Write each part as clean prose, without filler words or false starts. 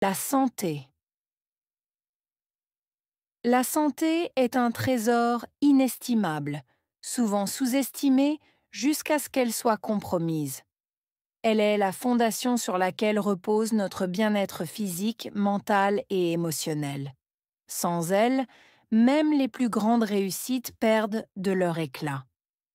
La santé. La santé est un trésor inestimable, souvent sous-estimé jusqu'à ce qu'elle soit compromise. Elle est la fondation sur laquelle repose notre bien-être physique, mental et émotionnel. Sans elle, même les plus grandes réussites perdent de leur éclat.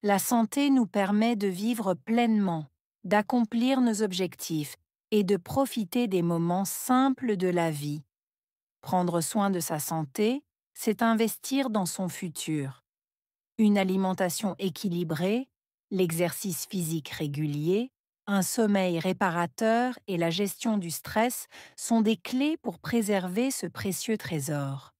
La santé nous permet de vivre pleinement, d'accomplir nos objectifs et de profiter des moments simples de la vie. Prendre soin de sa santé, c'est investir dans son futur. Une alimentation équilibrée, l'exercice physique régulier, un sommeil réparateur et la gestion du stress sont des clés pour préserver ce précieux trésor.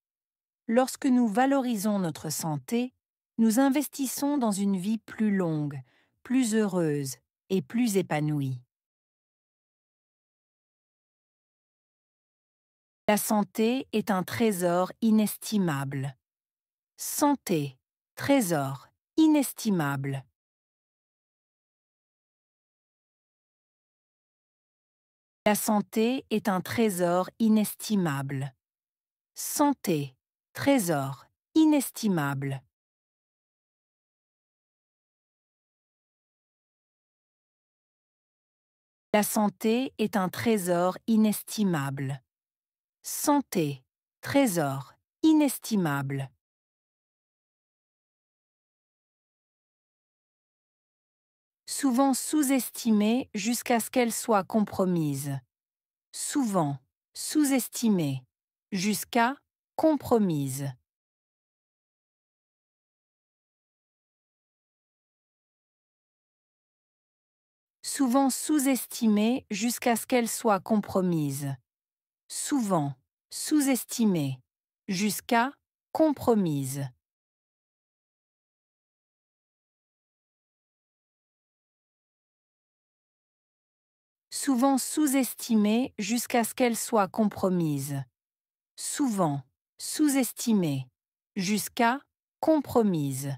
Lorsque nous valorisons notre santé, nous investissons dans une vie plus longue, plus heureuse et plus épanouie. La santé est un trésor inestimable. Santé, trésor inestimable. La santé est un trésor inestimable. Santé, trésor inestimable. La santé est un trésor inestimable. Santé, trésor inestimable. Souvent sous-estimée jusqu'à ce qu'elle soit compromise. Souvent sous-estimée jusqu'à compromise. Souvent sous-estimée jusqu'à ce qu'elle soit compromise. Souvent sous-estimée jusqu'à compromise. Souvent sous-estimée jusqu'à ce qu'elle soit compromise. Souvent sous-estimée jusqu'à compromise.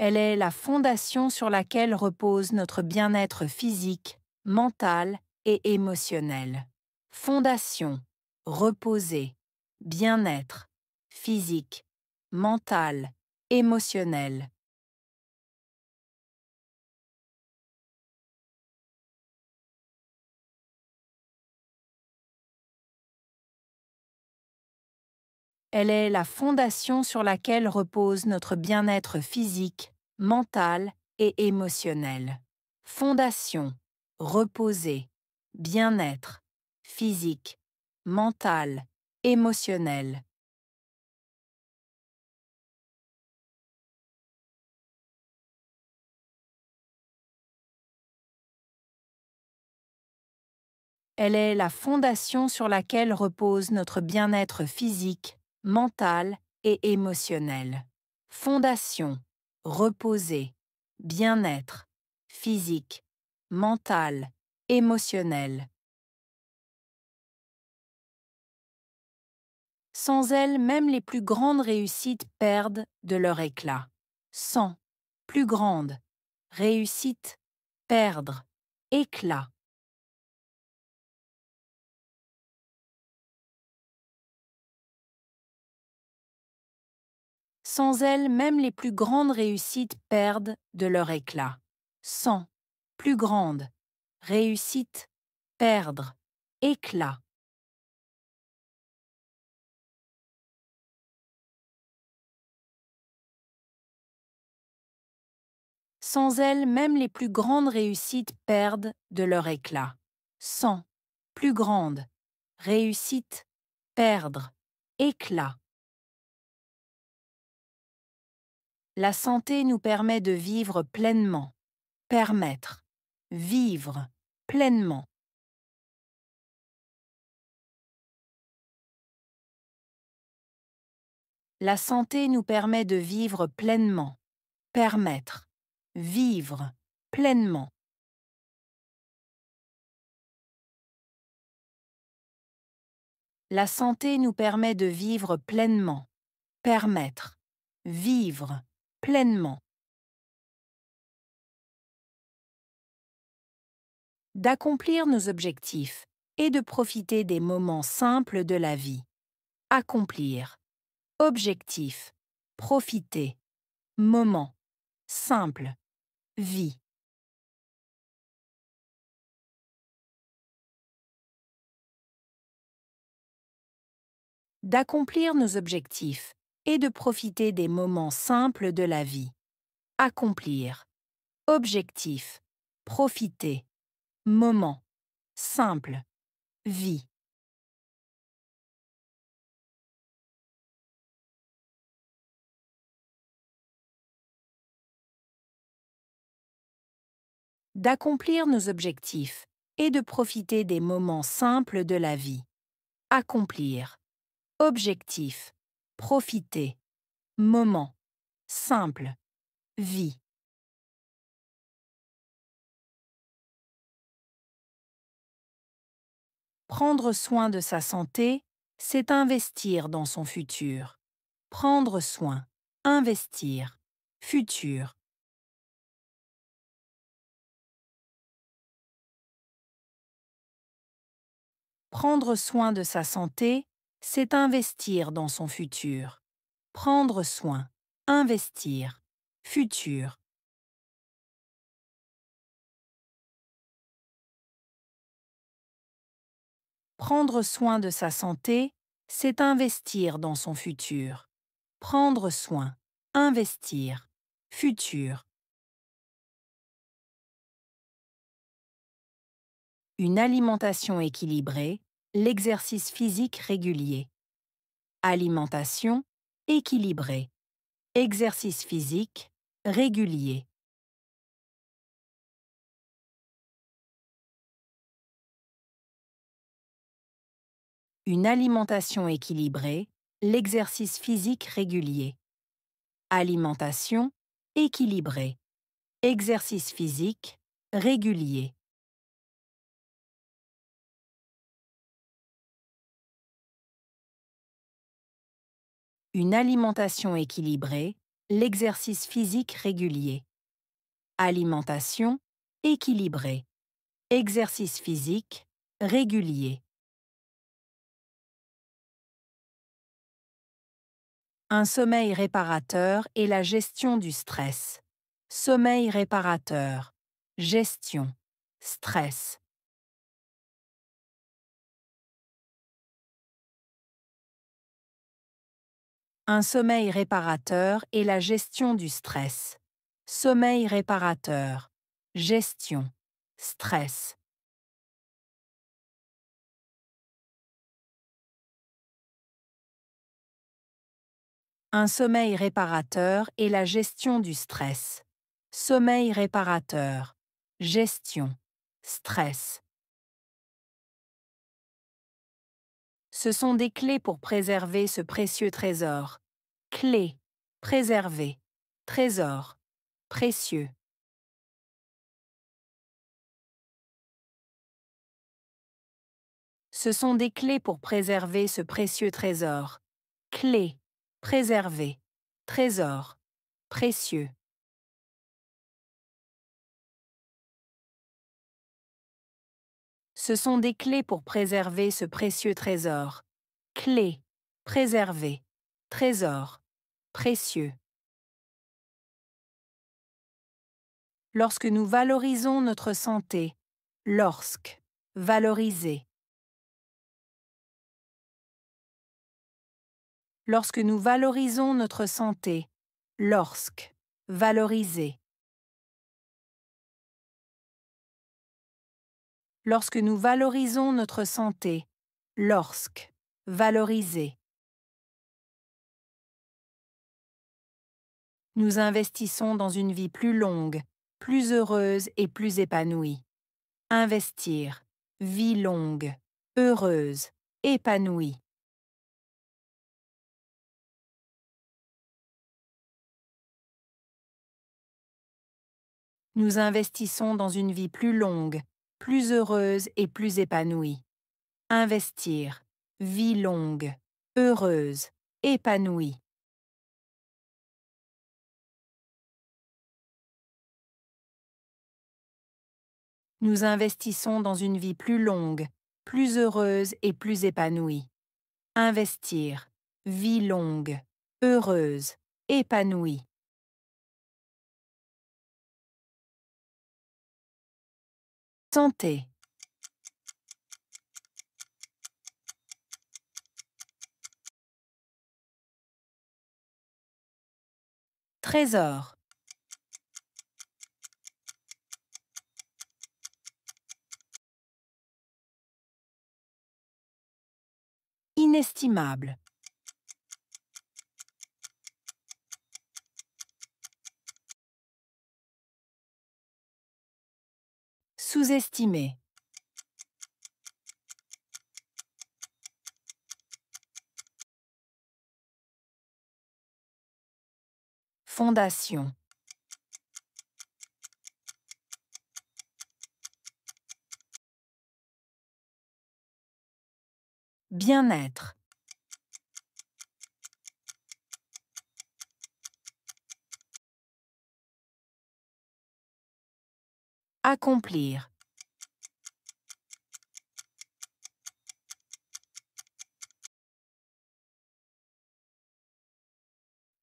Elle est la fondation sur laquelle repose notre bien-être physique, mental et émotionnel. Fondation, reposer, bien-être, physique, mental, émotionnel. Elle est la fondation sur laquelle repose notre bien-être physique, mental et émotionnel. Fondation, reposer, bien-être, physique, mental, émotionnel. Elle est la fondation sur laquelle repose notre bien-être physique, mental et émotionnel. Fondation, reposer, bien-être, physique, mental, émotionnel. Sans elle, même les plus grandes réussites perdent de leur éclat. Sans, plus grande, réussite, perdre, éclat. Sans elle, même les plus grandes réussites perdent de leur éclat. Sans, plus grande, réussite, perdre, éclat. Sans elle, même les plus grandes réussites perdent de leur éclat. Sans, plus grande, réussite, perdre, éclat. La santé nous permet de vivre pleinement. Permettre, vivre pleinement. La santé nous permet de vivre pleinement. Permettre, vivre pleinement. La santé nous permet de vivre pleinement. Permettre, vivre pleinement. d'accomplir nos objectifs et de profiter des moments simples de la vie. Accomplir. Objectif. Profiter. Moment. Simple. Vie. D'accomplir nos objectifs et de profiter des moments simples de la vie. Accomplir. Objectif. Profiter. Moment. Simple. Vie. D'accomplir nos objectifs et de profiter des moments simples de la vie. Accomplir. Objectif. Profiter. Moment. Simple. Vie. Prendre soin de sa santé, c'est investir dans son futur. Prendre soin. Investir. Futur. Prendre soin de sa santé, c'est investir dans son futur. Prendre soin. Investir. Futur. Prendre soin de sa santé, c'est investir dans son futur. Prendre soin. Investir. Futur. Une alimentation équilibrée, l'exercice physique régulier. Alimentation équilibrée. Exercice physique régulier. Une alimentation équilibrée, l'exercice physique régulier. Alimentation équilibrée. Exercice physique régulier. Une alimentation équilibrée, l'exercice physique régulier. Alimentation équilibrée. Exercice physique régulier. Un sommeil réparateur et la gestion du stress. Sommeil réparateur. Gestion. Stress. Un sommeil réparateur et la gestion du stress. Sommeil réparateur. Gestion. Stress. Un sommeil réparateur et la gestion du stress. Sommeil réparateur. Gestion. Stress. Ce sont des clés pour préserver ce précieux trésor. Clés. Préserver. Trésor. Précieux. Ce sont des clés pour préserver ce précieux trésor. Clés. Préserver. Trésor. Précieux. Ce sont des clés pour préserver ce précieux trésor. Clés. Préserver. Trésor. Précieux. Lorsque nous valorisons notre santé. Lorsque. Valoriser. Lorsque nous valorisons notre santé. Lorsque. Valoriser. Lorsque nous valorisons notre santé. Lorsque. Valoriser. Nous investissons dans une vie plus longue, plus heureuse et plus épanouie. Investir. Vie longue, heureuse, épanouie. Nous investissons dans une vie plus longue, plus heureuse et plus épanouie. Investir. Vie longue, heureuse, épanouie. Nous investissons dans une vie plus longue, plus heureuse et plus épanouie. Investir, vie longue, heureuse, épanouie. Santé, trésor, inestimable, sous-estimé, fondation, bien-être, accomplir,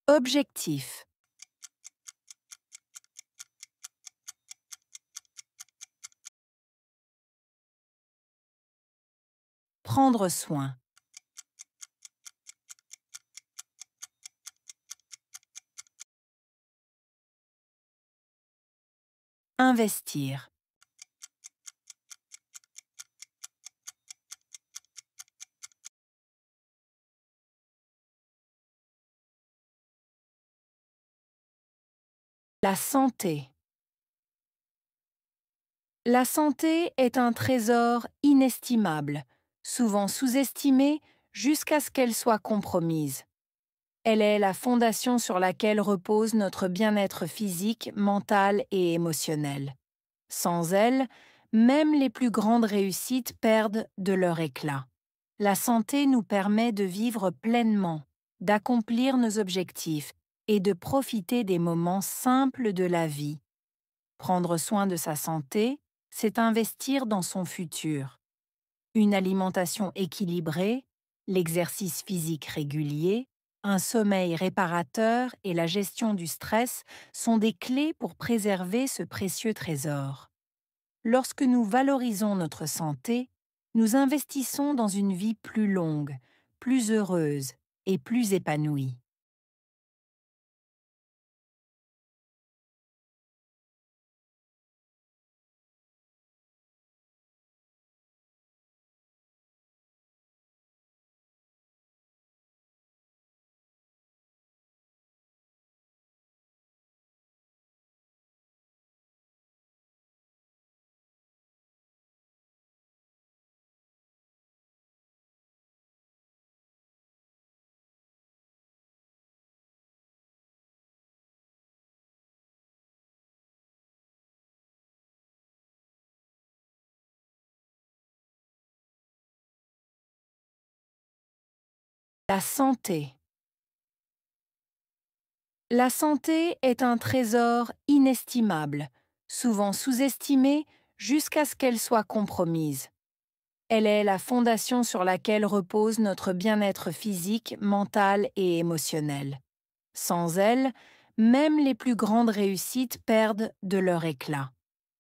objectif, prendre soin, investir, la santé. La santé est un trésor inestimable, souvent sous-estimé jusqu'à ce qu'elle soit compromise. Elle est la fondation sur laquelle repose notre bien-être physique, mental et émotionnel. Sans elle, même les plus grandes réussites perdent de leur éclat. La santé nous permet de vivre pleinement, d'accomplir nos objectifs et de profiter des moments simples de la vie. Prendre soin de sa santé, c'est investir dans son futur. Une alimentation équilibrée, l'exercice physique régulier, un sommeil réparateur et la gestion du stress sont des clés pour préserver ce précieux trésor. Lorsque nous valorisons notre santé, nous investissons dans une vie plus longue, plus heureuse et plus épanouie. La santé. La santé est un trésor inestimable, souvent sous-estimé jusqu'à ce qu'elle soit compromise. Elle est la fondation sur laquelle repose notre bien-être physique, mental et émotionnel. Sans elle, même les plus grandes réussites perdent de leur éclat.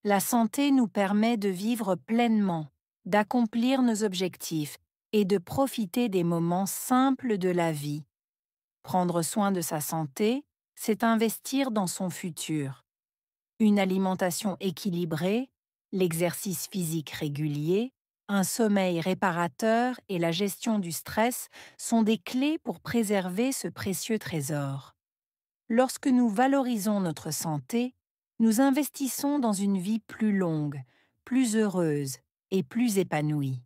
La santé nous permet de vivre pleinement, d'accomplir nos objectifs et de profiter des moments simples de la vie. Prendre soin de sa santé, c'est investir dans son futur. Une alimentation équilibrée, l'exercice physique régulier, un sommeil réparateur et la gestion du stress sont des clés pour préserver ce précieux trésor. Lorsque nous valorisons notre santé, nous investissons dans une vie plus longue, plus heureuse et plus épanouie.